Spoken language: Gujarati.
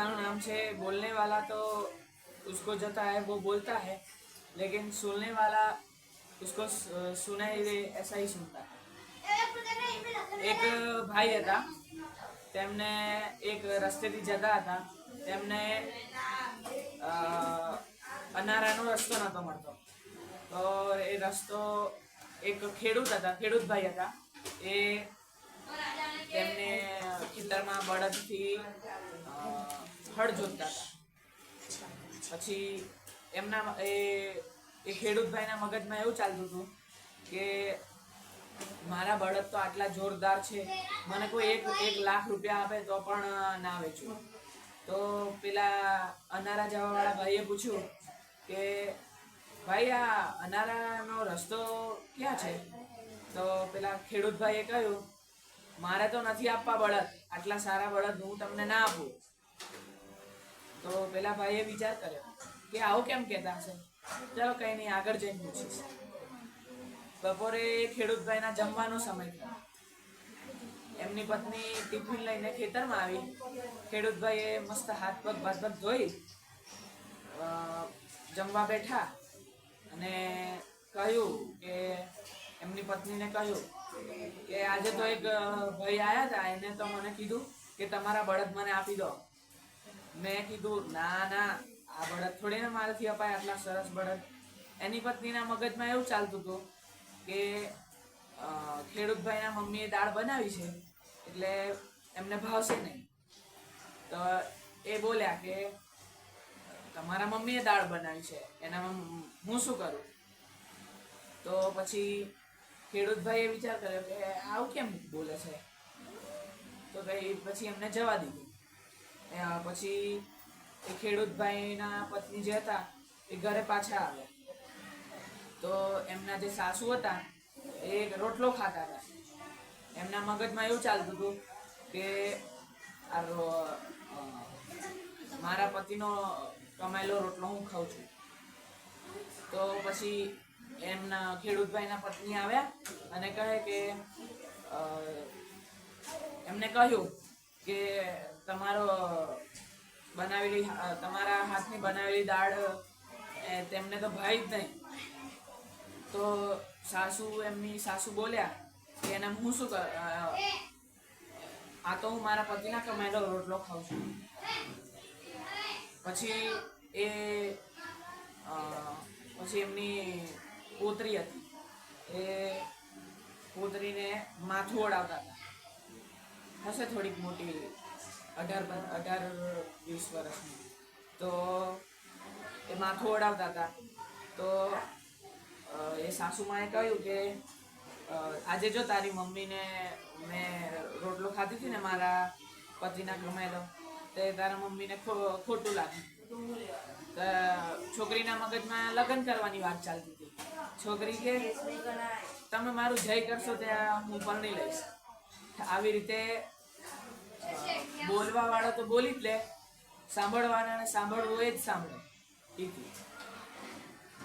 का नाम से बोलने वाला तो उसको जता है वो बोलता है, लेकिन सुनने वाला उसको सुनाई दे ऐसा ही सुनता है। એક ભાઈ હતા, તેમને એક રસ્તેથી જતા હતા, તેમને અનારાનો રસ્તો નહોતો મળતો. તો એ રસ્તો એક ખેડૂત ભાઈ હતા, એ તેમને ખેતરમાં બળદથી હળ જોતતા હતા. પછી એમના એ ખેડૂત ભાઈના મગજમાં એવું ચાલતું હતું કે મારા બળદ તો આટલા જોરદાર છે, મને કોઈ એક લાખ રૂપિયા આપે તો પણ ના વેચું. તો પેલા અનારા જવાવાળા ભાઈએ પૂછ્યું કે ભાઈ આ અનારાનો રસ્તો ક્યાં છે? તો પેલા ખેડૂત ભાઈએ કહ્યું મારે તો નથી આપવા બળદ, આટલા સારા બળદ હું તમને ના આપું. તો પેલા ભાઈએ વિચાર કર્યો કે આવું કેમ કહેતા હશે, ચાલો કઈ નહીં આગળ જઈને પૂછીશ. બપોરે ખેડૂત ભાઈના જમવાનો સમય થયો. એમની પત્ની ટિફિન લઈને ખેતરમાં આવી. ખેડૂત ભાઈએ મસ્ત હાથ પગ ધોઈ જમવા બેઠા અને કહ્યું કે એમની પત્નીને કહ્યું કે આજે તો એક ભાઈ આવ્યા હતા, એને તો મને કીધું કે તમારા બળદ મને આપી દો. મેં કીધું ના ના, આ બળદ થોડી ને મારાથી અપાય, આટલા સરસ બળદ. એની પત્નીના મગજમાં એવું ચાલતું હતું કે ખેડૂત ભાઈના મમ્મીએ દાળ બનાવી છે એટલે એમને ભાવશે નહીં. તો એ બોલ્યા કે તમારા મમ્મીએ દાળ બનાવી છે, એનામાં હું શું કરું? તો પછી ખેડૂત ભાઈએ વિચાર કર્યો કે આવું કેમ બોલે છે, તો પછી એમને જવા દીધું. પછી એ ખેડૂત ભાઈના પત્ની જે હતા એ ઘરે પાછા આવ્યા. તો એમના જે સાસુ હતા એ રોટલો ખાતા હતા. એમના મગજમાં એવું ચાલતું હતું કે મારા પતિનો કમાયેલો રોટલો હું ખાઉં છું. તો પછી એમના ખેડૂતભાઈના પત્ની આવ્યા અને કહે કે એમને કહ્યું કે તમારા હાથની બનાવેલી દાળ તેમને તો ભાઈ જ નહીં. તો એમની સાસુ બોલ્યા કે એને હું શું કર, આ તો હું મારા પતિના કમાયેલો રોટલો ખાઉં છું. પછી એમની પોતરી હતી, એ પોતરીને માથું ઓડાવતા હતા. હશે થોડીક મોટી, 18-20 વર્ષની. તો એ માથું ઓડાવતા હતા. તો એ સાસુમાએ કહ્યું કે આજે જો તારી મમ્મીને મેં રોટલો ખાધી હતી ને મારા પતિના કમાયેલો, તે તારા મમ્મીને ખોટું લાગ્યું. છોકરીના મગજમાં લગ્ન કરવાની વાત ચાલતી હતી. છોકરી કે તમે મારું જય કરશો ત્યાં હું પરણી લઈશ. આવી રીતે બોલવા વાળો તો બોલી જ લે, સાંભળવાના સાંભળવું એ જ સાંભળે.